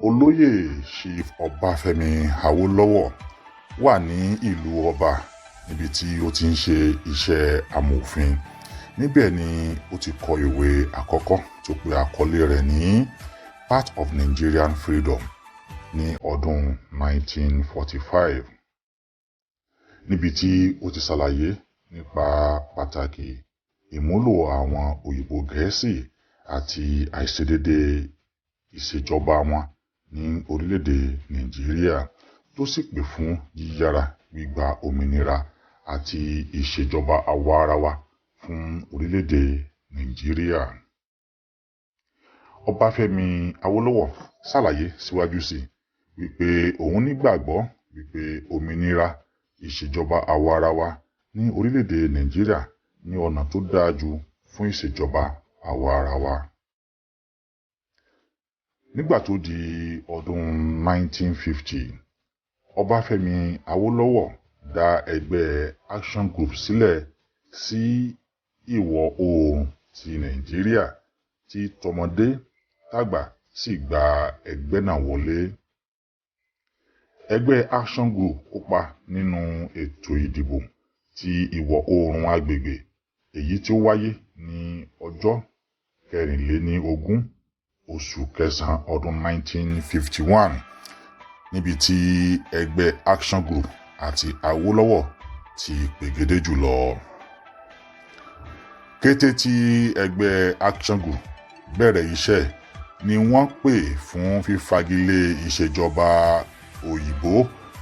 Olóyè Chief Ọbáfẹ́mi Awólọ́wọ̀ wà ní ìlú ọba níbi tí ó ti ń ṣe iṣẹ́ amòfin. Níbẹ̀ ni ó ti kọ ìwé àkọ́kọ́ tó pe àkọlé rẹ̀ ní Path of Nigerian Freedom ní ọdún 1945, níbi tí ó ti ṣàlàyé nípa pàtàkì ìmúlò àwọn òyìnbó Gẹ̀ẹ́sì àti àìṣedéédé ìṣèjọba wọn ní orílẹ̀-èdè Nàìjíríà, tó sì pè fún yíyára gbígba òmìnira àti ìṣèjọba àwa-arawa fún orílẹ̀-èdè Nàìjíríà. Ọbáfẹ́mi Awólọ́wọ̀ ṣàlàyé síwájú sí wípé òun nígbàgbọ́ wípé òmìnira ìṣèjọba àwa-arawa ní orílẹ̀-èdè Nàìjíríà ní ọ̀nà tó dáa jù fún ìṣèjọba àwa-arawa. Nígbà tó di ọdún 1950, Ọbáfẹ́mi Awólọ́wọ̀ dá ẹgbẹ́ Action Group sílẹ̀ sí ìwọ̀ oòrùn ti Nàìjíríà, tí tọmọdé tàgbà sì gba ẹgbẹ́ náà wọlé. Ẹgbẹ́ Action Group kópa nínú ètò ìdìbò ti ìwọ̀ oòrùn agbègbè, èyí tí ó wáyé ní ọjọ́ 24 oṣù kẹsàn-án ọdún 1951, níbi tí ẹgbẹ́ Action Group àti Awólọ́wọ̀ ti pegedé jùlọ. Kété tí ẹgbẹ́ Action Group bẹ̀rẹ̀ iṣẹ́ ni wọ́n pè fún fífagilé ìṣèjọba òyìnbó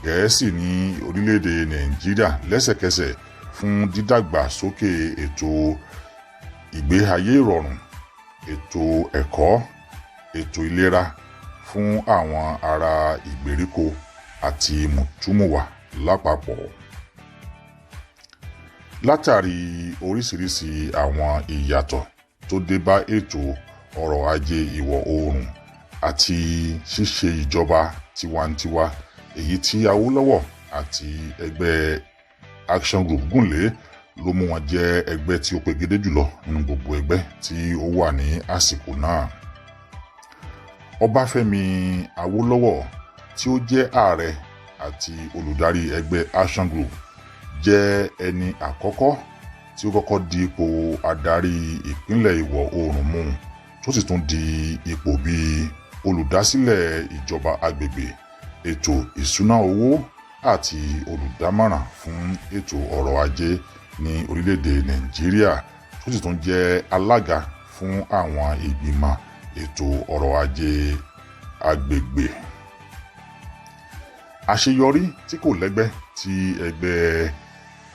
Gẹ̀ẹ́sì ní orílẹ̀-èdè Nàìjíríà lẹ́sẹ̀kẹsẹ̀ fún dídàgbàsókè ètò ìgbé ayé ìrọ̀rùn, ètò ẹ̀kọ́, ètò ìlera fún àwọn ará ìgbèríko àti mùtúmùwà lápapọ̀. Látàrí oríṣiríṣi àwọn ìyàtọ̀ tó dé bá ètò ọrọ̀ ajé ìwọ̀ oòrùn àti ṣíṣe ìjọba tiwantiwa, èyí tí Awólọ́wọ̀ àti ẹgbẹ́ Action Group gùnlé, ló mú wọn jẹ́ ẹgbẹ́ tí ó pegedé jùlọ nínú gbogbo ẹgbẹ́ tí ó wà ní àsìkò náà. Ọbáfẹ́mi Awólọ́wọ̀, tí ó jẹ́ ààrẹ àti olùdarí ẹgbẹ́ Action Group, jẹ́ ẹni àkọ́kọ́ tí ó kọ́kọ́ di ipò adarí ìpínlẹ̀ ìwọ̀ oòrùn mú, tó sì tún di ipò bíi olùdásílẹ̀ ìjọba agbègbè, ètò ìṣúná owó àti olùdámọ̀ràn fún ètò ọrọ̀ ajé ní orílẹ̀-èdè Nàìjíríà, tó sì tún jẹ́ alága fún àwọn ìgbìmọ̀ ètò ọrọ̀ ajé agbègbè. Àṣeyọrí tí kò lẹ́gbẹ́ tí ẹgbẹ́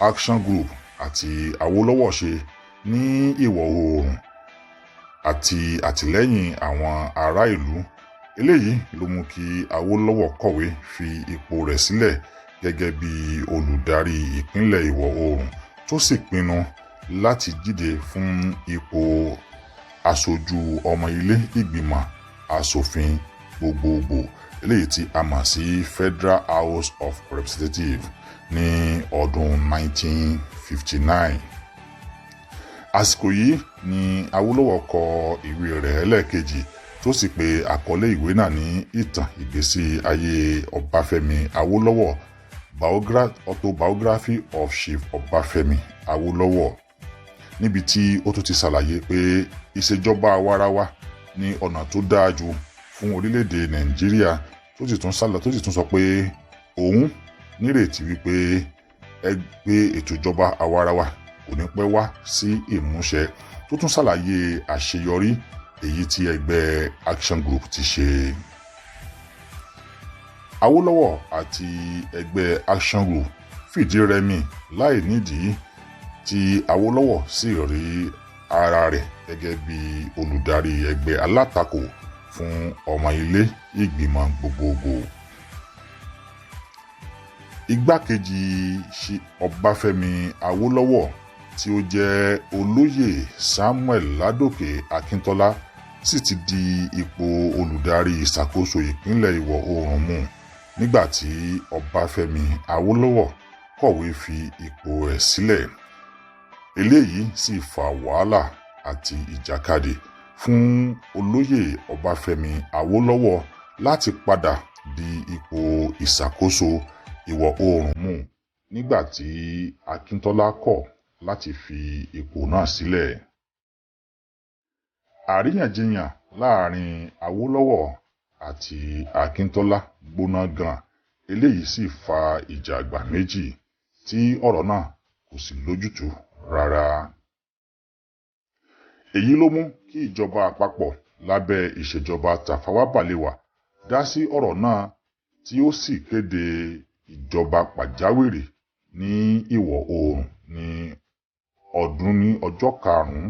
Action Group àti Awólọ́wọ̀ ṣe ní ìwọ̀ oòrùn àti àtìlẹ́yìn àwọn ará ìlú, eléyìí ló mú kí Awólọ́wọ̀ kọ̀wé fi ipò rẹ̀ sílẹ̀ gẹ́gẹ́ bí olùdarí ìpínlẹ̀ ìwọ̀ oòrùn, tó sì pinnu láti díje fún ipò aṣojú ọmọ ilé ìgbìmọ̀ aṣòfin gbogbogbò, eléyìí tí a mọ̀ sí Federal House of Representatives ní ọdún 1959. Àsìkò yìí ni Awólọ́wọ̀ kọ ìwé rẹ̀ ẹlẹ́ẹ̀kejì, tó sì pe àkọlé ìwé náà ní ìtàn ìgbésí ayé Ọbáfẹ́mi Awólọ́wọ̀, Autobiography of Chief Ọbáfẹ́mi Awólọ́wọ̀, níbi tí ó tún ti ṣàlàyé pé ìṣèjọba àwa-arawa ní ọ̀nà tó dáa jù fún orílẹ̀-èdè Nàìjíríà, tó sì tún sọ pé òun nírètí wípé ètò ìjọba àwa-arawa kò ní pẹ́ wá sí ìmúṣẹ, tó tún ṣàlàyé àṣeyọrí èyí tí ẹgbẹ́ Action Group ti ṣe. Awólọ́wọ̀ àti ẹgbẹ́ Action Group fìdí rẹmi láì nídìí, tí Awólọ́wọ̀ sì rí ara rẹ̀ gẹ́gẹ́ bí olùdarí ẹgbẹ́ alátakò fún ọmọ ilé ìgbìmọ̀ gbogbogbò. Igbákejì Ọbáfẹ́mi Awólọ́wọ̀, tí ó jẹ́ Olóyè Samuel Ládòkè Akíntọ́lá, sì ti di ipò olùdarí ìṣàkóso ìpínlẹ̀ ìwọ̀ oòrùn mú, nígbà tí Ọbáfẹ́mi Awólọ́wọ̀ kọ̀wé fi ipò rẹ̀ sílẹ̀. Eléyìí sì fa wàhálà àti ìjàkadì fún Olóyè Ọbáfẹ́mi Awólọ́wọ̀ láti padà di ipò ìṣàkóso ìwọ̀ oòrùn mú nígbà tí Akíntọ́lá kọ̀ láti fi ipò náà sílẹ̀. Àríyànjiyàn láàrin Awólọ́wọ̀ àti Akíntọ́lá gbóná gan, eléyìí sì fa ìjà àgbà méjì tí ọ̀rọ̀ náà kò sì lójútùú rárá. Èyí ló mú kí ìjọba àpapọ̀ lábẹ́ ìṣèjọba Tafawa Balewa dá sí ọ̀rọ̀ náà tí ó sì kéde ìjọba pàjáwìrì ní ìwọ̀ oòrùn ní ọjọ́ karùn-ún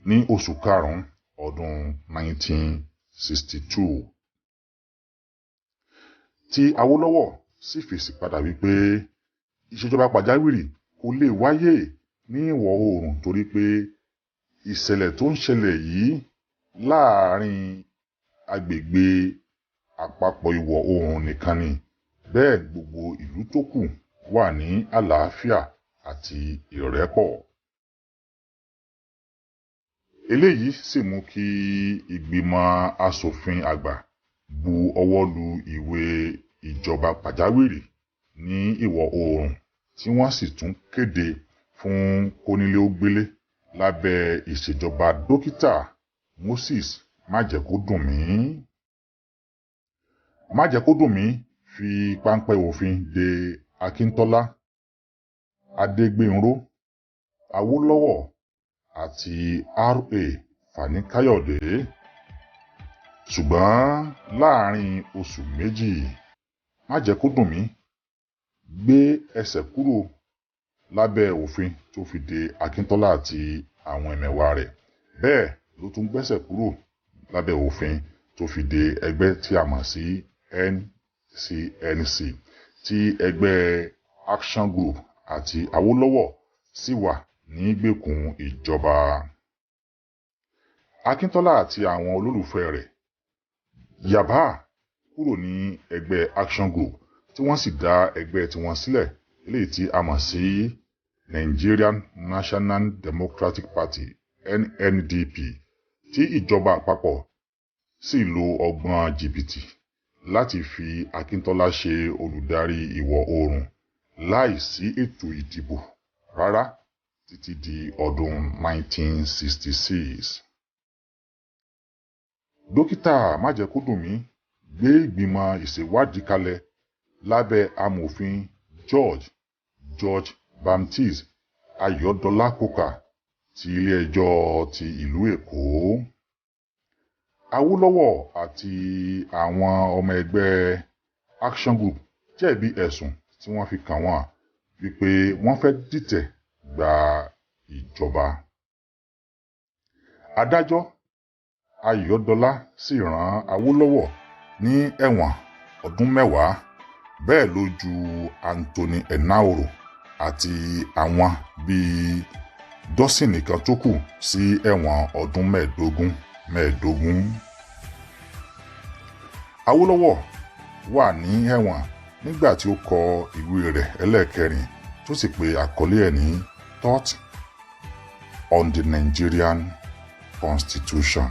ní oṣù karùn-ún ọdún 1962. Tí Awólọ́wọ̀ sì fèsì padà wípé ìṣèjọba pàjáwìrì kò lè wáyé ní ìwọ̀ oòrùn torí pé ìṣẹ̀lẹ̀ tó ń ṣẹlẹ̀ yìí láàrin agbègbè àpapọ̀ ìwọ̀ oòrùn nìkan ni, bẹ́ẹ̀ gbogbo ìlú tó kù wà ní àlàáfíà àti ìrẹ́pọ̀. Eléyìí sì mú kí ìgbìmọ̀ asòfin àgbà bu ọwọ́ lu ìwé ìjọba pàjáwìrì ní ìwọ̀ oòrùn tí wọ́n sì tún kéde fún kónílé-ó-gbélé lábẹ́ ìṣèjọba dókítà Moses Májẹ̀kódùnmí. Májẹ̀kódùnmí fi páńpẹ́ òfin de Akíntọ́lá, Adégbénró, Awólọ́wọ̀ àti R.A. Fani Káyọ̀dé. Ṣùgbọ́n láàrin oṣù méjì, Májẹ̀kódùnmí gbé ẹsẹ̀ kúrò lábẹ́ òfin tó fi de Akíntọ́lá àti àwọn ẹmẹ̀wà rẹ̀. Bẹ́ẹ̀ ló tún gbẹ́sẹ̀ kúrò lábẹ́ òfin tó fi de ẹgbẹ́ tí a mọ̀ sí NCNC, tí ẹgbẹ́ Action Group àti Awólọ́wọ̀ sì wà ní ìgbèkùn ìjọba. Akíntọ́lá àti àwọn olólùfẹ́ rẹ̀ yàbá kúrò ní ẹgbẹ́ Action Group tí wọ́n sì dá ẹgbẹ́ tiwọn sílẹ̀, eléyìí tí a mọ̀ sí Nigerian National Democratic Party NNDP, tí ìjọba àpapọ̀ sì lo ọgbọ́n jìbìtì láti fi Akíntọ́lá ṣe olùdarí ìwọ̀ oòrùn láì sí ètò ìdìbò rárá títí di ọdún 1966. Dókítà Májẹ̀kódùnmí gbé ìgbìmọ̀ ìṣèwádìí kalẹ̀ lábẹ́ amòfin George Baptist Ayọ̀dọ́lá Coker ti ilé-ẹjọ́ ti ìlú Èkó. Awólọ́wọ̀ àti àwọn ọmọ ẹgbẹ́ Action Group jẹ̀bi ẹ̀sùn tí wọ́n fi kàn wọ́n wípé wọ́n fẹ́ dìtẹ̀ gba ìjọba. Adájọ́ Ayọ̀dọ́lá sì rán Awólọ́wọ̀ ní ẹ̀wọ̀n ọdún 10, bẹ́ẹ̀ ló ju Anthony Enahoro àti àwọn bíi dọ́sìnì kan tó kù sí ẹ̀wọ̀n ọdún 15. Awólọ́wọ̀ wà ní ẹ̀wọ̀n nígbà tí ó kọ ìwé rẹ̀ ẹlẹ́ẹ̀kẹrin tó sì pe àkọlé ẹ̀ ní Thoughts on the Nigerian Constitution.